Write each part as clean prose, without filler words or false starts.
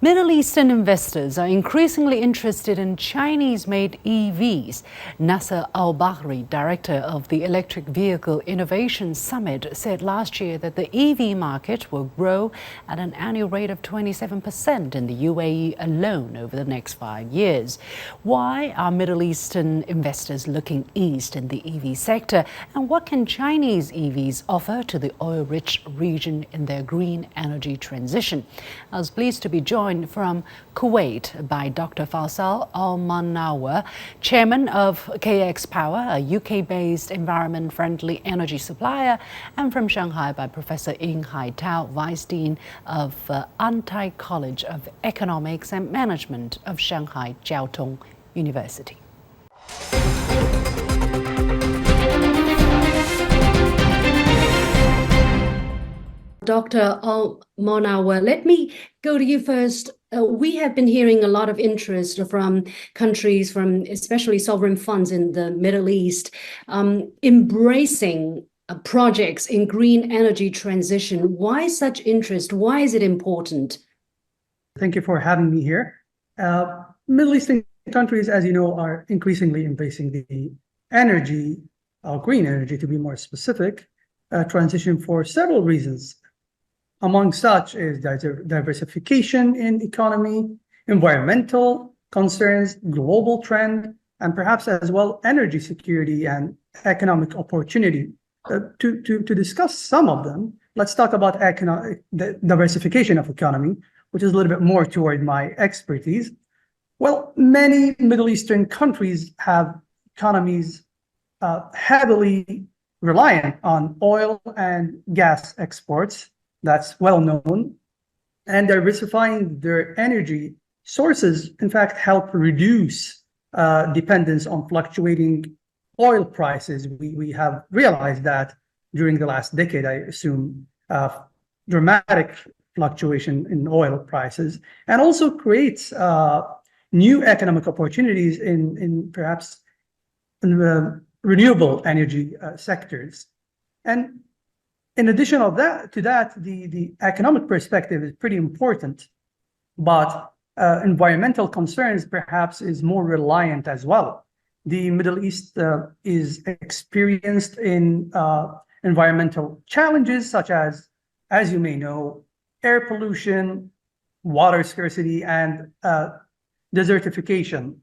Middle Eastern investors are increasingly interested in Chinese-made EVs. Nasser Al-Bahri, director of the Electric Vehicle Innovation Summit, said last year that the EV market will grow at an annual rate of 27% in the UAE alone over the next 5 years. Why are Middle Eastern investors looking east in the EV sector? And what can Chinese EVs offer to the oil-rich region in their green energy transition? I was pleased to be joined from Kuwait by Dr. Faisal Al-Manawar, chairman of KX Power, a UK-based environment-friendly energy supplier, and from Shanghai by Professor Ying Haitao, vice dean of Antai College of Economics and Management of Shanghai Jiao Tong University. Dr. Al-Manawar, let me go to you first. We have been hearing a lot of interest from countries, from especially sovereign funds in the Middle East, embracing projects in green energy transition. Why such interest? Why is it important? Thank you for having me here. Middle Eastern countries, as you know, are increasingly embracing the energy, green energy to be more specific, transition for several reasons. Among such is diversification in economy, environmental concerns, global trend, and perhaps as well energy security and economic opportunity. To discuss some of them, let's talk about the diversification of economy, which is a little bit more toward my expertise. Well, many Middle Eastern countries have economies heavily reliant on oil and gas exports. That's well known. And diversifying their energy sources, in fact, help reduce dependence on fluctuating oil prices. We have realized that during the last decade, I assume, dramatic fluctuation in oil prices, and also creates new economic opportunities in perhaps in the renewable energy sectors. And in addition to that, the economic perspective is pretty important, but environmental concerns perhaps is more reliant as well. The Middle East is experienced in environmental challenges such as you may know, air pollution, water scarcity, and desertification.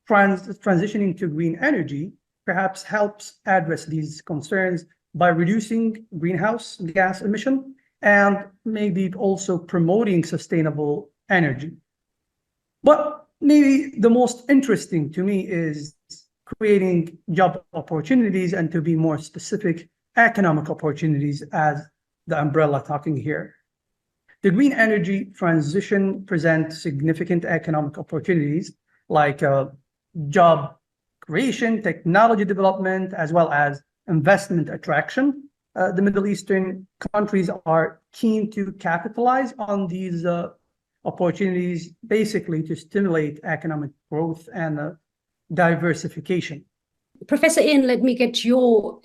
Transitioning to green energy perhaps helps address these concerns by reducing greenhouse gas emission and maybe also promoting sustainable energy. But maybe the most interesting to me is creating job opportunities, and to be more specific, economic opportunities as the umbrella talking here. The green energy transition presents significant economic opportunities like job creation, technology development, as well as investment attraction. The Middle Eastern countries are keen to capitalize on these opportunities, basically to stimulate economic growth and diversification. Professor Yin, let me get your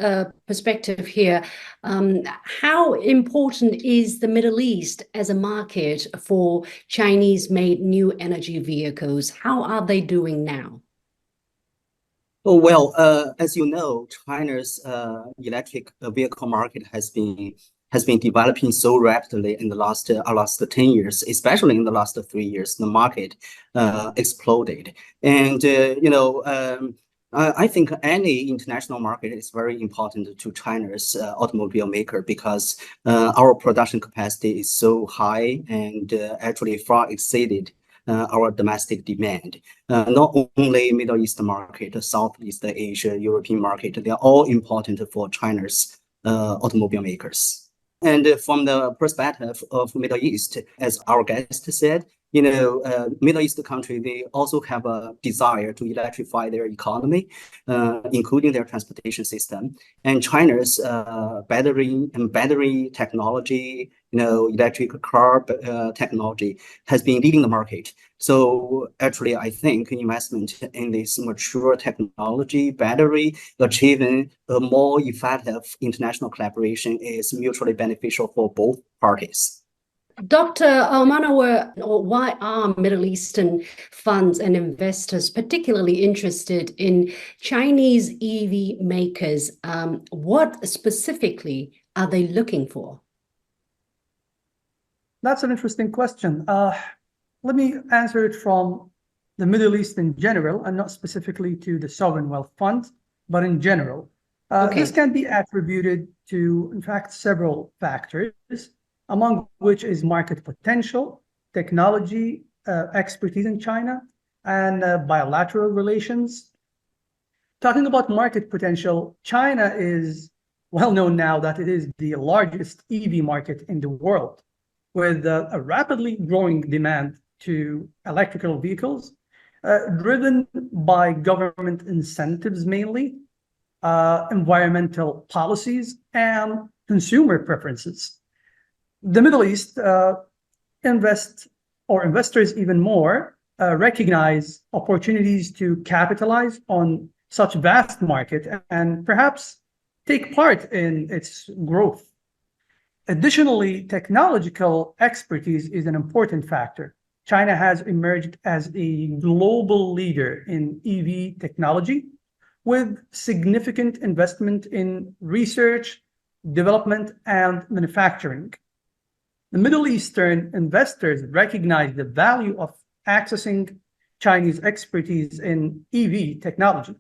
perspective here. How important is the Middle East as a market for Chinese-made new energy vehicles? How are they doing now? Oh, well, as you know, China's electric vehicle market has been developing so rapidly in the last 10 years, especially in the last 3 years. The market exploded, and I think any international market is very important to China's automobile maker, because our production capacity is so high and actually far exceeded our domestic demand. Not only Middle East market, Southeast Asia, European market, they are all important for China's automobile makers. And from the perspective of Middle East, as our guest said, Middle East country, they also have a desire to electrify their economy, including their transportation system. And China's battery technology, electric car technology has been leading the market. So actually, I think investment in this mature technology, battery, achieving a more effective international collaboration is mutually beneficial for both parties. Dr. Almanawar, why are Middle Eastern funds and investors particularly interested in Chinese EV makers? What specifically are they looking for? That's an interesting question. Let me answer it from the Middle East in general, and not specifically to the sovereign wealth fund, but in general. This can be attributed to, in fact, several factors, among which is market potential, technology, expertise in China, and bilateral relations. Talking about market potential, China is well known now that it is the largest EV market in the world, with a rapidly growing demand to electrical vehicles, driven by government incentives mainly, environmental policies, and consumer preferences. The Middle East investors even more recognize opportunities to capitalize on such vast market and perhaps take part in its growth. Additionally, technological expertise is an important factor. China has emerged as a global leader in EV technology, with significant investment in research, development, and manufacturing. The Middle Eastern investors recognize the value of accessing Chinese expertise in EV technology,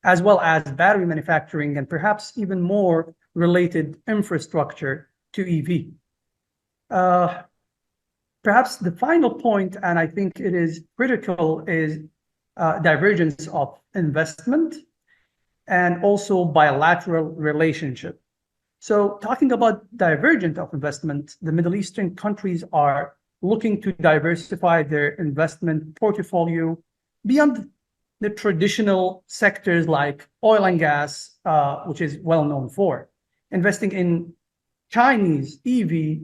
as well as battery manufacturing and perhaps even more related infrastructure to EV. Perhaps the final point, and I think it is critical, is divergence of investment and also bilateral relationship. So talking about divergence of investment, the Middle Eastern countries are looking to diversify their investment portfolio beyond the traditional sectors like oil and gas, which is well known for. Investing in Chinese EV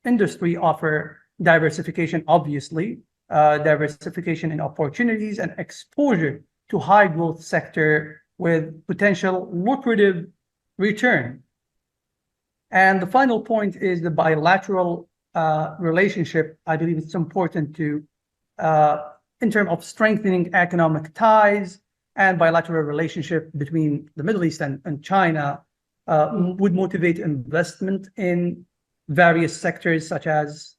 industry offer diversification, obviously, diversification in opportunities and exposure to high growth sector with potential lucrative return. And the final point is the bilateral relationship. I believe it's important to, in terms of strengthening economic ties and bilateral relationship between the Middle East and China, would motivate investment in various sectors such as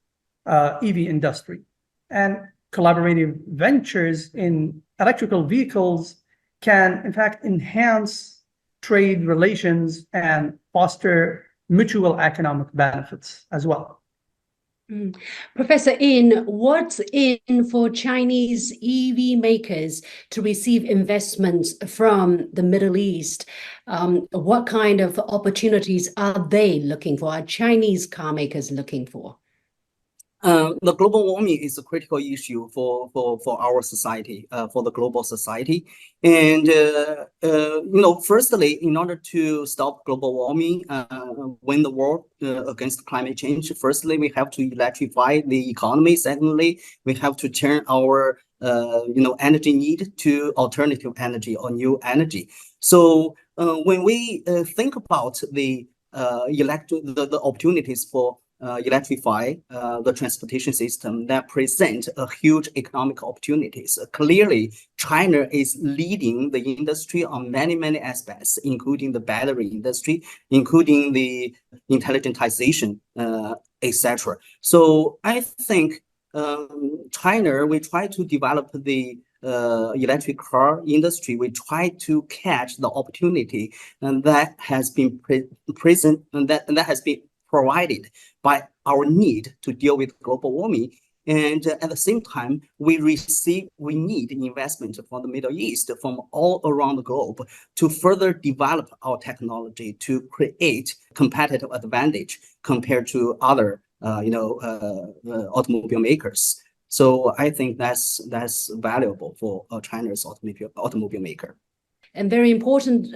EV industry. And collaborative ventures in electrical vehicles can, in fact, enhance trade relations and foster mutual economic benefits as well. Professor In, what's in for Chinese EV makers to receive investments from the Middle East? What kind of opportunities are they looking for? Are Chinese car makers looking for? The global warming is a critical issue for our society, for the global society. And, firstly, in order to stop global warming, win the war against climate change, firstly, we have to electrify the economy. Secondly, we have to turn our, energy need to alternative energy or new energy. So when we think about the opportunities for electrify the transportation system, that present a huge economic opportunities. Clearly, China is leading the industry on many aspects, including the battery industry, including the intelligentization, etc. So I think China, we try to develop the electric car industry. We try to catch the opportunity and that has been present and that has been provided by our need to deal with global warming. And at the same time, we need investment from the Middle East, from all around the globe, to further develop our technology to create competitive advantage compared to other, automobile makers. So I think that's valuable for China's automobile maker. And very important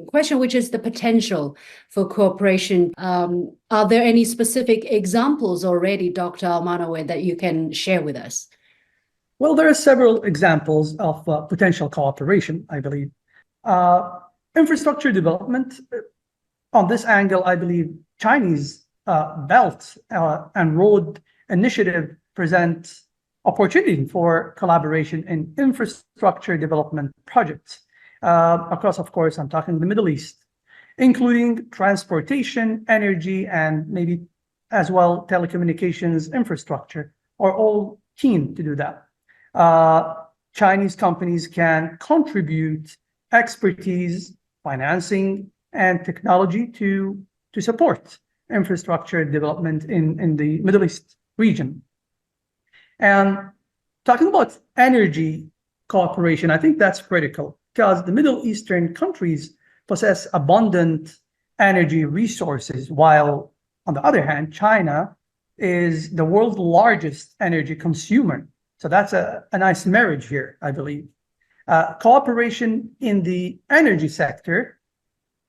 question, which is the potential for cooperation. Are there any specific examples already, Dr. Almanawar, that you can share with us? Well, there are several examples of potential cooperation, I believe. Infrastructure development. On this angle, I believe Chinese belt and road initiative presents opportunity for collaboration in infrastructure development projects across, of course, I'm talking the Middle East, including transportation, energy, and maybe as well telecommunications infrastructure are all keen to do that. Chinese companies can contribute expertise, financing, and technology to support infrastructure development in the Middle East region. And talking about energy cooperation, I think that's critical because the Middle Eastern countries possess abundant energy resources, while on the other hand, China is the world's largest energy consumer. So that's a nice marriage here, I believe. Cooperation in the energy sector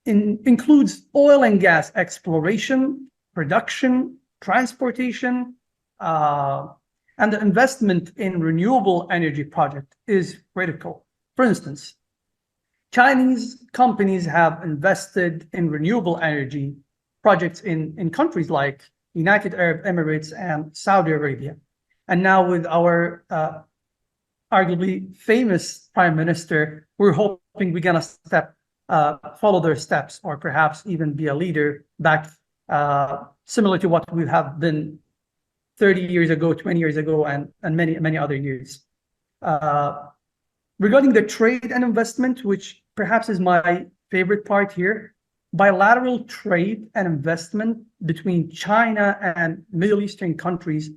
includes oil and gas exploration, production, transportation, and the investment in renewable energy project is critical. For instance, Chinese companies have invested in renewable energy projects in countries like United Arab Emirates and Saudi Arabia. And now with our arguably famous prime minister, we're hoping we're gonna follow their steps, or perhaps even be a leader back similar to what we have been 30 years ago, 20 years ago, and many other years. Regarding the trade and investment, which perhaps is my favorite part here, bilateral trade and investment between China and Middle Eastern countries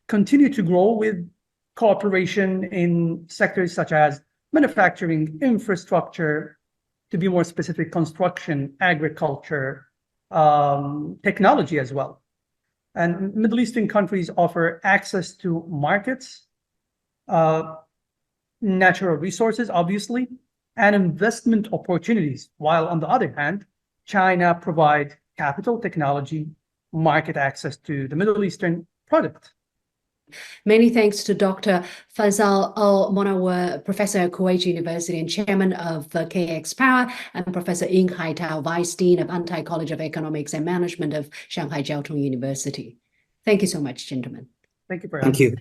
continue to grow, with cooperation in sectors such as manufacturing, infrastructure, to be more specific, construction, agriculture, technology as well. And Middle Eastern countries offer access to markets, natural resources, obviously, and investment opportunities, while on the other hand, China provides capital, technology, market access to the Middle Eastern product. Many thanks to Dr. Faisal Al-Monawar, Professor at Kuwait University and Chairman of KX Power, and Professor Ying Haitao, Vice Dean of Antai College of Economics and Management of Shanghai Jiao Tong University. Thank you so much, gentlemen. Thank you for having me.